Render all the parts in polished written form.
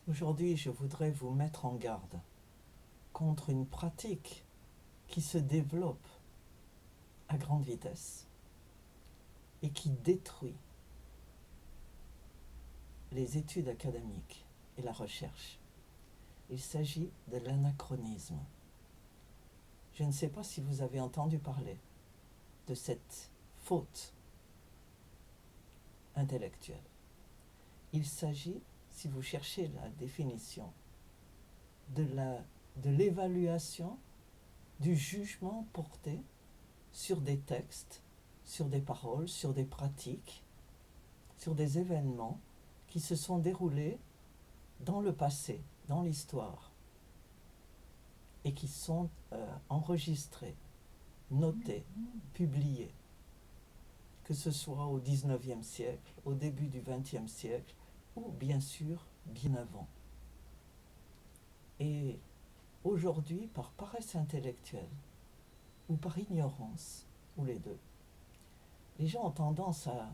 Aujourd'hui, je voudrais vous mettre en garde contre une pratique qui se développe à grande vitesse et qui détruit les études académiques et la recherche. Il s'agit de l'anachronisme. Je ne sais pas si vous avez entendu parler de cette faute intellectuelle. Il s'agit, si vous cherchez la définition, de l'évaluation du jugement porté sur des textes, sur des paroles, sur des pratiques, sur des événements qui se sont déroulés dans le passé, dans l'histoire, et qui sont enregistrés, notés, publiés, que ce soit au XIXe siècle, au début du XXe siècle, ou bien sûr bien avant. Et aujourd'hui, par paresse intellectuelle, ou par ignorance, ou les deux, les gens ont tendance à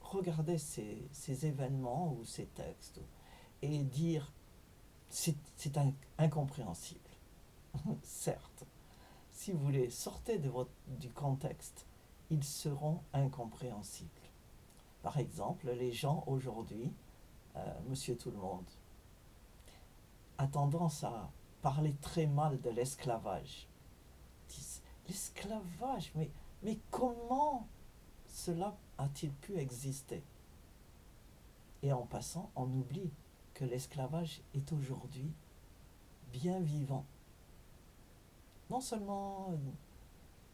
regarder ces événements ou ces textes et dire c'est incompréhensible. Certes, si vous les sortez du contexte, ils seront incompréhensibles. Par exemple, les gens aujourd'hui, Monsieur Tout-le-Monde, a tendance à parler très mal de l'esclavage. Ils disent, l'esclavage, mais comment cela a-t-il pu exister? Et en passant, on oublie que l'esclavage est aujourd'hui bien vivant. Non seulement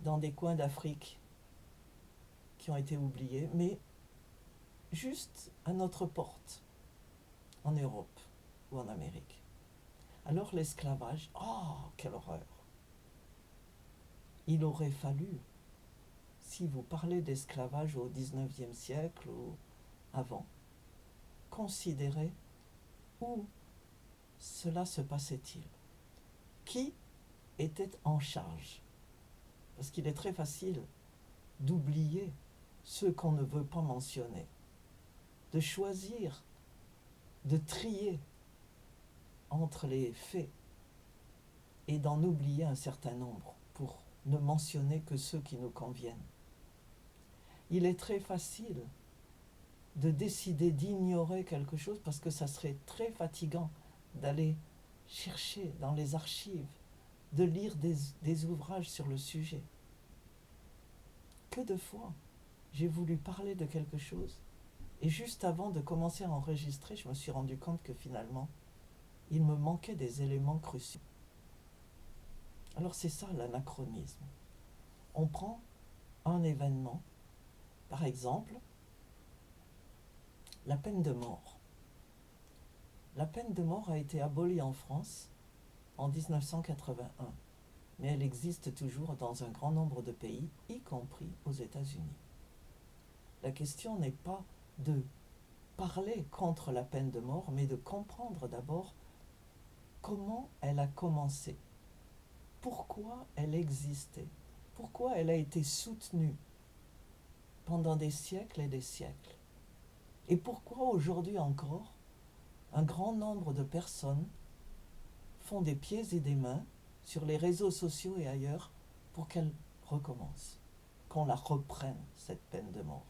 dans des coins d'Afrique qui ont été oubliés, mais juste à notre porte, en Europe ou en Amérique. Alors l'esclavage, oh, quelle horreur! Il aurait fallu, si vous parlez d'esclavage au XIXe siècle ou avant, considérer où cela se passait-il. Qui était en charge? Parce qu'il est très facile d'oublier ceux qu'on ne veut pas mentionner, de choisir, de trier entre les faits et d'en oublier un certain nombre pour ne mentionner que ceux qui nous conviennent. Il est très facile de décider d'ignorer quelque chose parce que ça serait très fatigant d'aller chercher dans les archives, de lire des ouvrages sur le sujet. Que de fois j'ai voulu parler de quelque chose et juste avant de commencer à enregistrer, je me suis rendu compte que finalement, il me manquait des éléments cruciaux. Alors c'est ça l'anachronisme. On prend un événement, par exemple, la peine de mort. La peine de mort a été abolie en France en 1981, mais elle existe toujours dans un grand nombre de pays, y compris aux États-Unis. La question n'est pas de parler contre la peine de mort, mais de comprendre d'abord comment elle a commencé, pourquoi elle existait, pourquoi elle a été soutenue pendant des siècles et des siècles, et pourquoi aujourd'hui encore un grand nombre de personnes font des pieds et des mains sur les réseaux sociaux et ailleurs pour qu'elle recommence, qu'on la reprenne, cette peine de mort.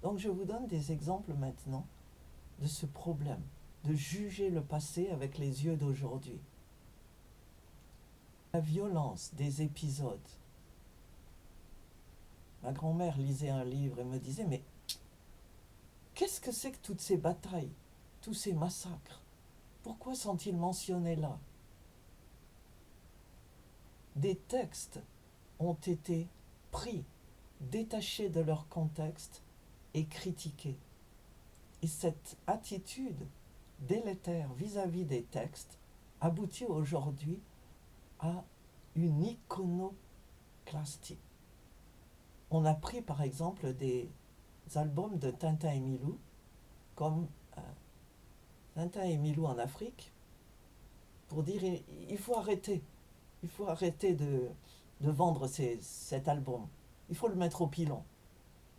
Donc je vous donne des exemples maintenant de ce problème, de juger le passé avec les yeux d'aujourd'hui. La violence des épisodes. Ma grand-mère lisait un livre et me disait, mais qu'est-ce que c'est que toutes ces batailles, tous ces massacres? Pourquoi sont-ils mentionnés là? Des textes ont été pris, détachés de leur contexte et critiqués. Et cette attitude délétère vis-à-vis des textes aboutit aujourd'hui à une iconoclastie. On a pris par exemple des albums de Tintin et Milou, comme Tintin et Milou en Afrique, pour dire il faut arrêter de vendre cet album, il faut le mettre au pilon.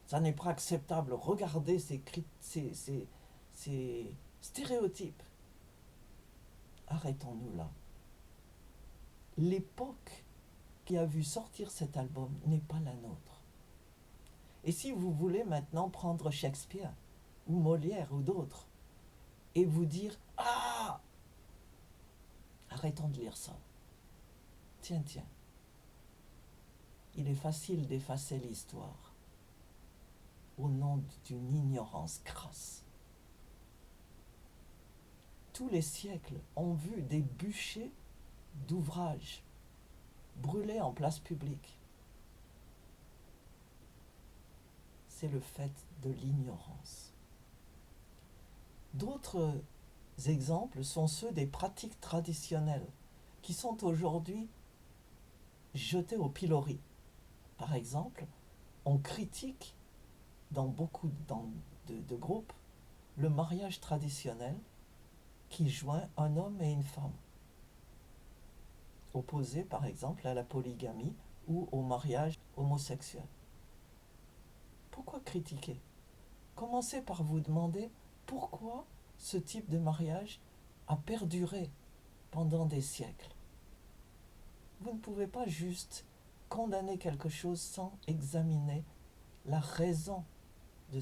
Ça n'est pas acceptable. Regardez ces stéréotypes. arrêtons-nous là. L'époque qui a vu sortir cet album n'est pas la nôtre. Et si vous voulez maintenant prendre Shakespeare, ou Molière, ou d'autres, et vous dire « Ah ! Arrêtons de lire ça. Tiens, tiens. Il est facile d'effacer l'histoire au nom d'une ignorance crasse. Tous les siècles ont vu des bûchers d'ouvrages brûlés en place publique. C'est le fait de l'ignorance. D'autres exemples sont ceux des pratiques traditionnelles qui sont aujourd'hui jetées au pilori. Par exemple, on critique dans beaucoup de groupes le mariage traditionnel qui joint un homme et une femme, opposé par exemple à la polygamie ou au mariage homosexuel. Pourquoi critiquer? Commencez par vous demander pourquoi ce type de mariage a perduré pendant des siècles. Vous ne pouvez pas juste condamner quelque chose sans examiner la raison de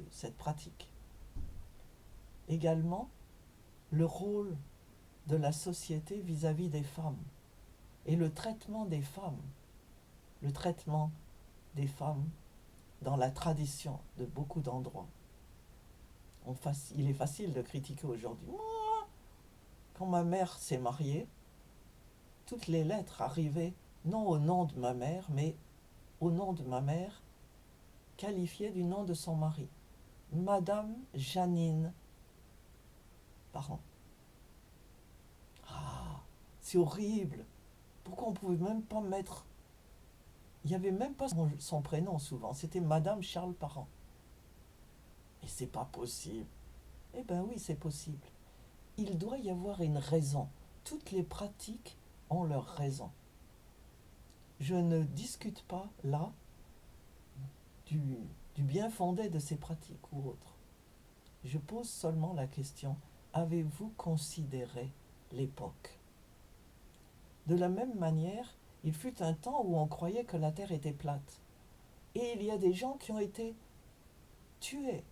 cette pratique. Également, le rôle de la société vis-à-vis des femmes et le traitement des femmes dans la tradition de beaucoup d'endroits. Il est facile de critiquer aujourd'hui. Moi, quand ma mère s'est mariée, toutes les lettres arrivaient non au nom de ma mère, mais au nom de ma mère, qualifiées du nom de son mari. Madame Janine Parent. Ah, c'est horrible. Pourquoi on ne pouvait même pas mettre... Il n'y avait même pas son prénom souvent, c'était Madame Charles Parent. Et c'est pas possible. Eh bien oui, c'est possible. Il doit y avoir une raison. Toutes les pratiques ont leur raison. Je ne discute pas là du bien fondé de ces pratiques ou autres. Je pose seulement la question, avez-vous considéré l'époque? De la même manière, il fut un temps où on croyait que la Terre était plate. Et il y a des gens qui ont été tués,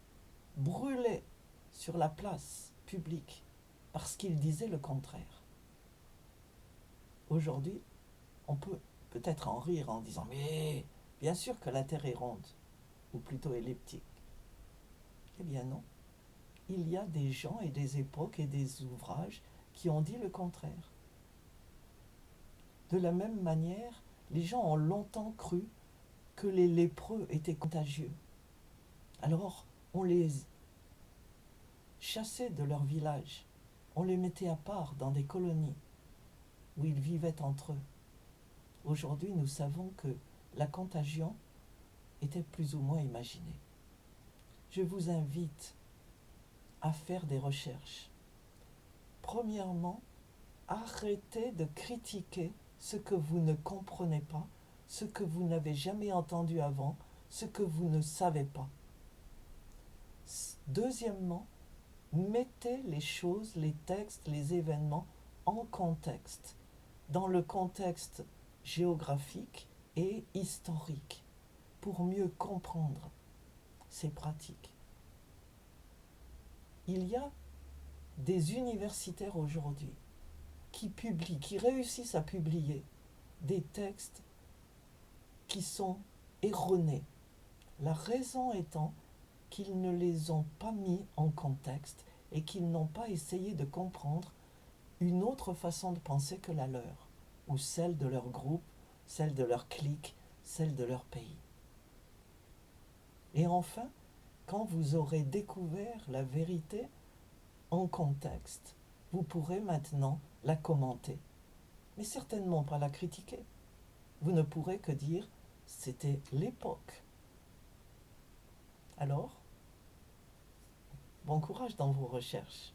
brûlés sur la place publique parce qu'ils disaient le contraire. Aujourd'hui, on peut peut-être en rire en disant « Mais bien sûr que la Terre est ronde, ou plutôt elliptique. » Eh bien non. Il y a des gens et des époques et des ouvrages qui ont dit le contraire. De la même manière, les gens ont longtemps cru que les lépreux étaient contagieux. Alors, on les chassait de leur village. On les mettait à part dans des colonies où ils vivaient entre eux. Aujourd'hui, nous savons que la contagion était plus ou moins imaginée. Je vous invite à faire des recherches. Premièrement, arrêtez de critiquer ce que vous ne comprenez pas, ce que vous n'avez jamais entendu avant, ce que vous ne savez pas. Deuxièmement, mettez les choses, les textes, les événements en contexte, dans le contexte géographique et historique, pour mieux comprendre ces pratiques. Il y a des universitaires aujourd'hui qui réussissent à publier des textes qui sont erronés. La raison étant qu'ils ne les ont pas mis en contexte et qu'ils n'ont pas essayé de comprendre une autre façon de penser que la leur, ou celle de leur groupe, celle de leur clique, celle de leur pays. Et enfin, quand vous aurez découvert la vérité en contexte, vous pourrez maintenant la commenter, mais certainement pas la critiquer. Vous ne pourrez que dire « c'était l'époque ». Alors, bon courage dans vos recherches.